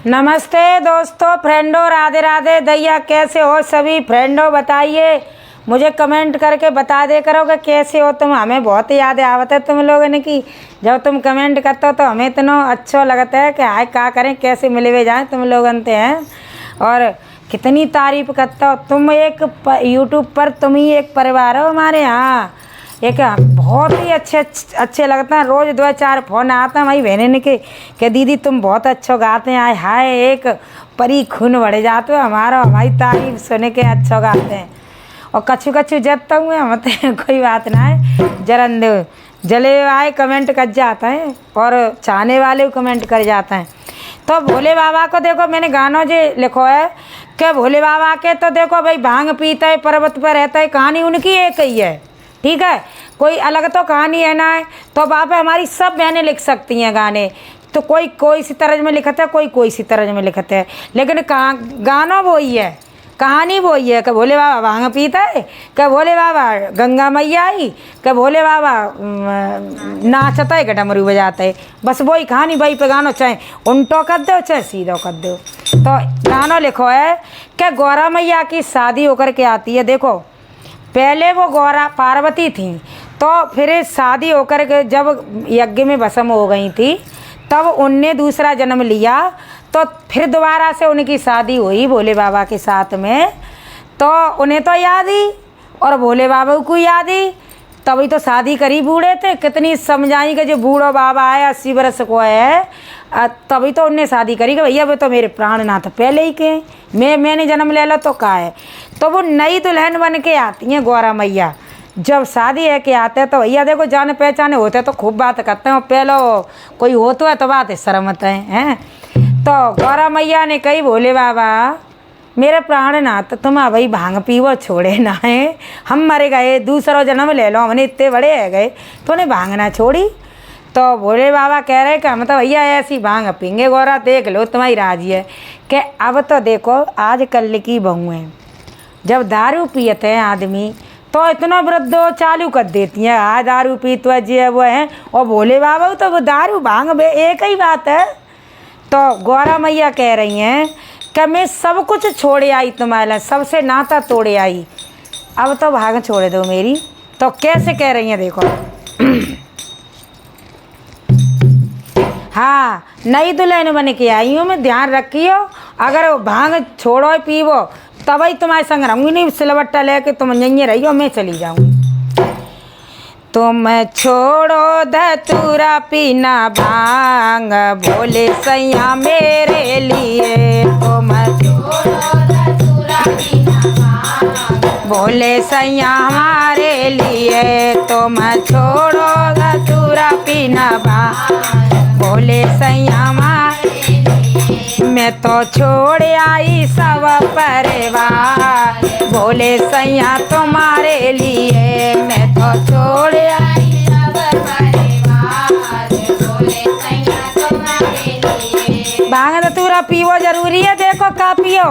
नमस्ते दोस्तों, फ्रेंडों, राधे राधे। दैया कैसे हो सभी फ्रेंडों? बताइए, मुझे कमेंट करके बता दे करो कि कैसे हो तुम। हमें बहुत याद आवत है तुम लोगों ने की जब तुम कमेंट करते हो तो हमें इतना अच्छा लगता है कि हाय क्या करें, कैसे मिले हुए जाएँ तुम लोग अंते हैं। और कितनी तारीफ करता हो तुम। एक यूट्यूब पर तुम ही एक परिवार हो हमारे यहाँ। एक बहुत ही अच्छे लगता है। रोज़ 2-4 फ़ोन आता है हमारी बहन के दीदी तुम बहुत अच्छा गाते हैं। आए हाय, एक परी खून बढ़ जाते हो हमारा, हमारी तारीफ सुन के अच्छा गाते हैं। और कछु कछु जब तक हुए हम कोई बात ना है, जरन दे जले आए कमेंट कर जाता है और चाहने वाले कमेंट कर जाता है। तो भोले बाबा को देखो, मैंने गानों जो लिखो है कि भोले बाबा के तो देखो भाई भांग पीता है, पर्वत पर रहता है, कहानी उनकी एक ही है, ठीक है। कोई अलग तो कहानी है ना है। तो बाबा हमारी सब बहनें लिख सकती हैं गाने। तो कोई सी तरज में लिखता है, कोई सी तरज में लिखता है, लेकिन गाना वही है, कहानी वही है। कि भोले बाबा भांग पीता है, कि भोले बाबा गंगा मैया आई, कि भोले बाबा नाचता है, कि डमरू बजाता है। बस वही कहानी, वही पे गानो, चाहे उल्टो कर दो चाहे सीधो कर दो। तो गाना लिखो है कि गौरा मैया की शादी होकर के आती है। देखो, पहले वो गौरा पार्वती थी, तो फिर शादी होकर के जब यज्ञ में भस्म हो गई थी तब उनने दूसरा जन्म लिया। तो फिर दोबारा से उनकी शादी हुई भोले बाबा के साथ में। तो उन्हें तो याद ही और भोले बाबा को याद ही, तभी तो शादी करी। बूढ़े थे, कितनी समझाई कि जो बूढ़ो बाबा है 80 वर्ष को है, तभी तो उनने शादी करी कि भैया वो तो मेरे प्राणनाथ पहले ही के, मैंने जन्म ले लो तो का है। तो वो नई दुल्हन बन के आती हैं गौरा मैया। जब शादी है के आते हैं तो भैया देखो जाने पहचाने होते हैं तो खूब बात करते हैं। पहले कोई हो तो है तो बात है शर्मत हैं। तो गौरा मैया ने कही भोले बाबा मेरे प्राणनाथ तुम भाई भांग पीवो छोड़े ना है, हम मरे गए, दूसरा जन्म ले लो, हमने इतने बड़े है गए तो उन्हें भांग ना छोड़ी। तो भोले बाबा कह रहे कि हम तो भैया ऐसी भांग पीएंगे। गौरा देख लो तुम्हारी राजी है कि अब तो देखो आज कल की बहू है, जब दारू पियते हैं आदमी तो इतना वृद्धो चालू कर देती हैं, हाँ दारू पी तो जे वो है। और भोले बाबा तो वो दारू भांग एक ही बात है। तो गौरा मैया कह रही हैं कि मैं सब कुछ छोड़े आई तुम्हारे, सबसे नाता तोड़े आई, अब तो भाग छोड़ दो मेरी। तो कैसे कह रही हैं देखो। हाँ, नई दुल्हन बन के आई हूँ मैं, ध्यान रखियो। अगर भांग छोड़ो पीवो तभी तुम्हारे संग रहूँगी, नहीं सिलवट्टा लेके तुम यहीं रहियो, मैं चली जाऊँगी। तुम छोड़ो धतूरा पीना भांग भोले सैया मेरे लिए, तुम छोड़ो धतूरा पीना भांग भोले सैया हमारे लिए, तुम छोड़ो धतूरा पीना भांग भोले सैया हमारे लिए। मैं तो छोड़ आई सब परिवार भोले सैया तुम्हारे लिए, मैं तो छोड़ आई सब परिवार भोले सैया तुम्हारे लिए। भांग धतूरा पीवो जरूरी है। देखो का पियो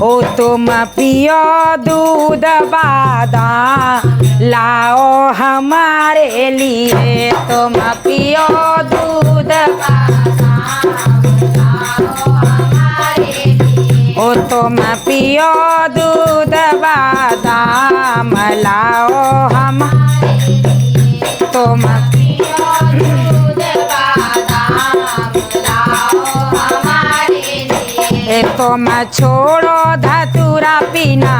ओ तुम पियो दूध बादाम लाओ हमारे लिए, तुम पियो दूध बादाम लाओ हमारे लिए, ओ तुम पियो दूध बादाम लाओ हमारे लिए, तुम पियो दूध बादाम लाओ हमारे लिए। तुम छोड़ो धतूरा पीना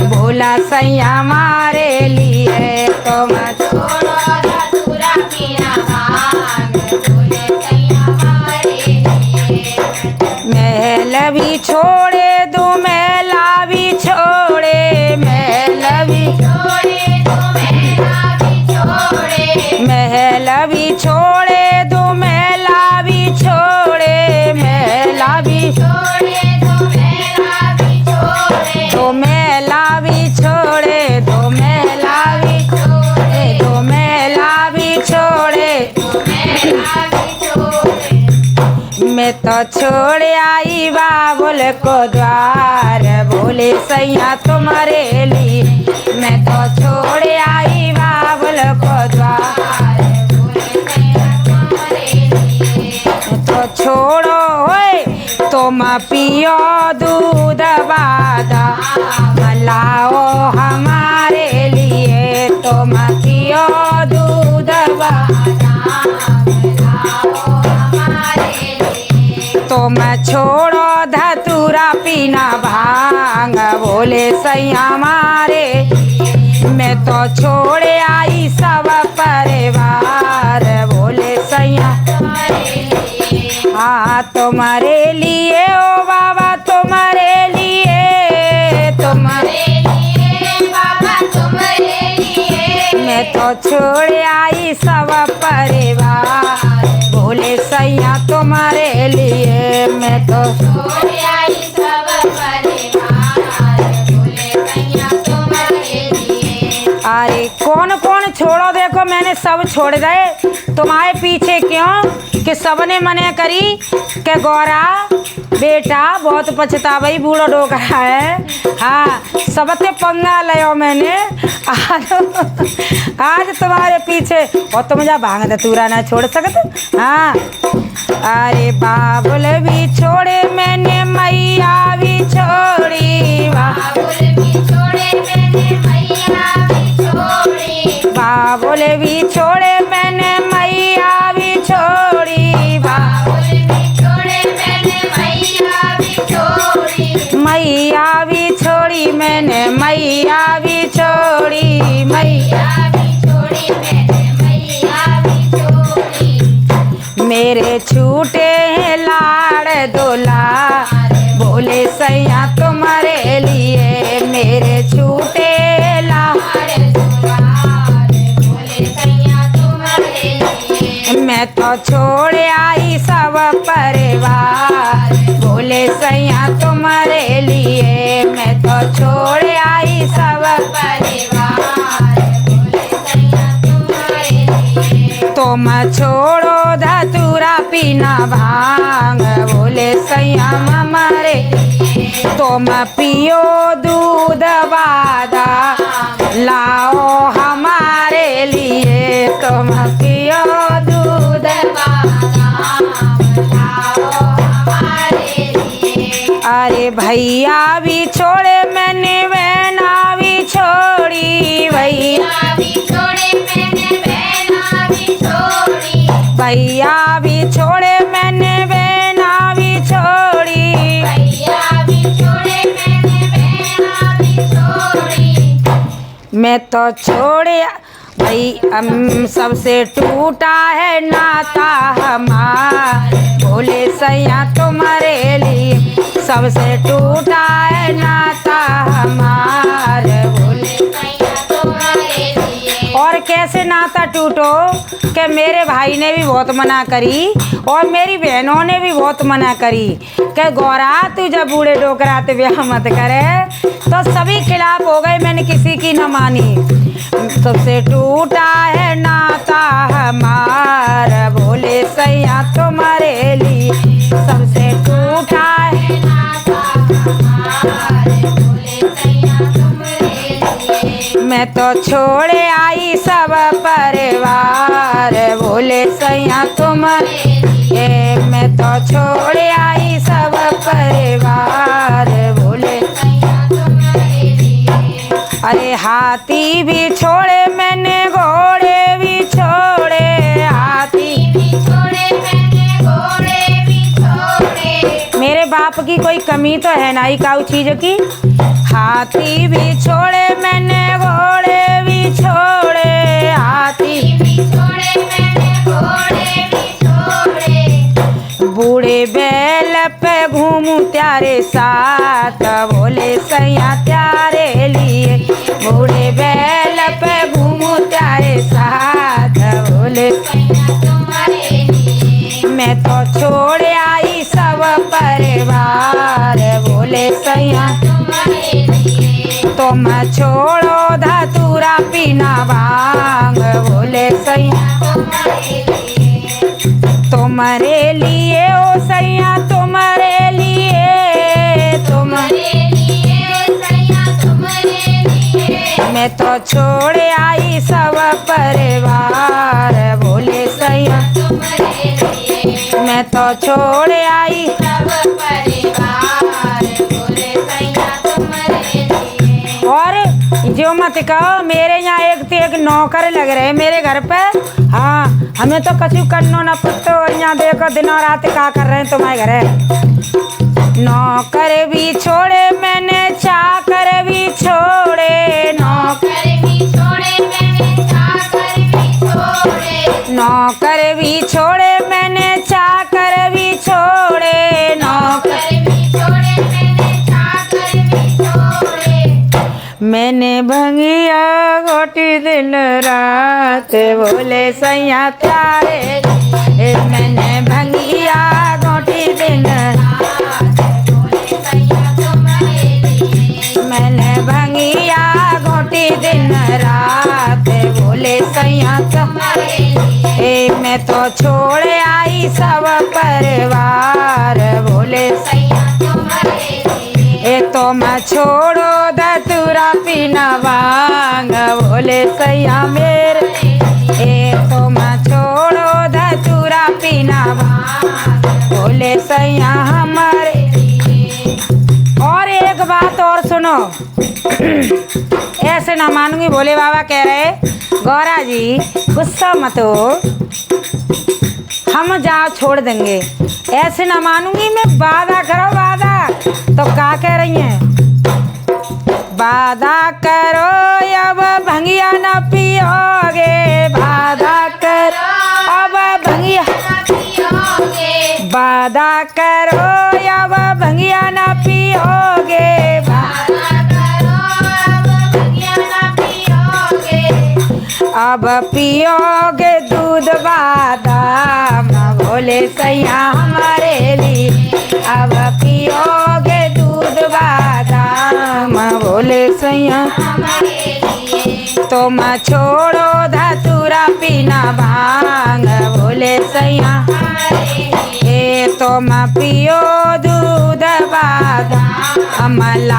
भोला सैया हमारे लिए, तुम छोड़ो धतूरा पीना भोले सैया हमारे लिए। महल भी छोड़े दो, महला भी छोड़े, महल भी छोड़े दो, महला भी छोड़े, महल भी छोड़े दो, महला भी छोड़े, महला भी छोड़े दो, महला भी छोड़े, दो महला भी छोड़े, दो महला भी छोड़े, दो महला भी छोड़े, दो महला भी छोड़े। मैं तो छोड़ आई बाबुल को द्वार भोले सैया तुम्हारे लिए, मैं तो छोड़ आई बाबुल को द्वार भोले सैया तुम्हारे लिए। तो छोड़ो होए तुम पियो दूध बादाम लाओ हमारे लिए, तुम पियो दूध बादाम लाओ हमारे लिए। तुम छोड़ो धतूरा पीना भांग बोले सैया हमारे, मैं तो छोड़े आई सब परिवार बोले सैया। हाँ तुम्हारे लिए ओ बाबा तुम्हारे लिए, तुम्हारे लिए बाबा तुम्हारे लिए, मैं तो छोड़े आई सब परिवार बोले सैया तुम्हारे लिए, मैं तो छोड़े आई सब परिवार बोले सैया तुम्हारे लिए। अरे कौन कौन छोड़ो, देखो मैंने सब छोड़ दे तुम्हारे पीछे क्यों कि सबने मने करी के गौरा बेटा बहुत पछतावई बूढ़ो डोकरा है। हाँ सबते पंगा लियो मैंने आज तुम्हारे पीछे, और तुम जा भांग धतूरा ना छोड़ सकते। हाँ अरे बाबुल भी छोड़े मैंने मैया भी छोड़ी, बाबुल भी छोड़े मैंने मैया भी छोड़ी, बाबुल भी छोड़े मैंने मैया भी छोड़ी, बाबुल भी छोड़े मैंने मैया भी छोड़ी, मैया भी छोड़ी मैंने मैया भी छोड़ी, मैया भी छोड़ी मैंने मैया भी छोड़ी। मेरे छूटे हैं लाड़ दुला बोले सैया तुम्हारे लिए, मेरे छूटे लाड़ बोले सैया तुम्हारे लिए, मैं तो छोड़ आई सब परिवार बोले सैया तुम्हारे लिए, मैं तो छोड़ आई सब परिवार बोले सैया तुम्हारे लिए। तुम छोड़ो धतूरा पीना भांग बोले सैया हमारे, तुम पियो दूध बादाम लाओ हमारे लिए, तुम पियो दूध बादाम लाओ हमारे लिए। अरे भैया भी छोड़े मैंने बहना भी छोड़ी, भैया भी छोड़े मैंने बहना भी छोड़ी, भैया भी छोड़े मैंने बहना भी छोड़ी, भैया भी छोड़े मैंने बहना भी छोड़ी। मैं तो छोड़े भाई हम सबसे टूटा है नाता हमार बोले सैया तुम्हारे लिए, सबसे टूटा है नाता हमार बोले सैया तुम्हारे लिए। और कैसे नाता टूटो कि मेरे भाई ने भी बहुत मना करी और मेरी बहनों ने भी बहुत मना करी कि गौरा तू जब बूढ़े डोकरा ते ब्याह मत करे, तो सभी खिलाफ हो गए, मैंने किसी की न मानी। सबसे टूटा है नाता हमार बोले सैया तुम्हारे लिए, सबसे टूटा है नाता हमार बोले सैया तुम्हारे लिए। मैं तो छोड़े आई सब परिवार बोले सैया तुम्हारे लिए, मैं तो छोड़े आई सब परिवार बोले सैया तुम्हारे लिए। अरे हाथी भी छोड़े मैंने घोड़े भी छोड़े, हाथी भी छोड़े मैंने घोड़े भी छोड़े, मेरे बाप की कोई कमी तो है ना ही काऊ चीज की। हाथी भी छोड़े मैंने घोड़े भी छोड़े, हाथी भी छोड़े मैंने घोड़े भी छोड़े, बूढ़े बैल पे घूमू त्यारे साथ बोले सैया त्यारे लिए, बूढ़े बैल पे घूमू त्यारे साथ बोले सैया तुम्हारे लिए। मैं तो छोड़ आई सब परिवार बोले सैया तुम्हारे लिए, तुम छोड़ो धतूरा पीना भांग बोले सैया तुम्हारे लिए, तुम्हारे लिए ओ सैया तुम्हारे लिए, तुम्हारे लिए सैया तुम्हारे लिए। मैं तो छोड़ आई सब परिवार बोले सैया तुम्हारे लिए, मैं तो छोड़ आई सब परिवार बोले सैया तुम्हारे लिए। और जो मत कहो मेरे यहाँ एक नौकर लग रहे मेरे घर पे। हाँ हमें तो कछु करनो न पुतो। यहाँ देखो दिनों रात का कर रहे हैं तुम्हारे घर। नौकर भी छोड़े मैंने चाकर भी छोड़े। नौकर भी छोड़े मैंने चाकर भी छोड़े। नौकर भी छोड़े मैंने चाकर भी छोड़े। नौकर भी छोड़े मैंने चाकर भी छोड़े। मैंने भंगिया घोटी दिन रात बोले सैया प्यारे। मैंने भंगिया घोटी दिन बोले सैया तुम्हारे लिए। मैंने भंगिया घोटी दिन रात बोले सैया तुम्हारे लिए। मैं तो छोड़ आई सब परिवार बोले सैया तुम्हारे लिए। तो मैं छोड़ो धतूरा पीना भांग बोले सैया मेरे। तो मैं छोड़ो धतूरा पीना भांग बोले सैया हमारे। और एक बात और सुनो, ऐसे ना मानूंगी भोले बाबा कह रहे गौरा जी गुस्सा मत हो, हम जाओ छोड़ देंगे। ऐसे ना मानूंगी मैं, वादा करो वादा। तो क्या कह रही हैं? वादा करो अब भंगिया न पियोगे। वादा करो अब भंगिया वादा करो अब भंगिया न पियोगे। अब पियोगे दूध बादाम बोले सैया हमारे लिए। अब पियोगे दूध बादाम बोले सैया हमारे लिए। तो मैं छोड़ो धतूरा पीना भांग बोले सैया तो मैं पियो दूध बादाम। मला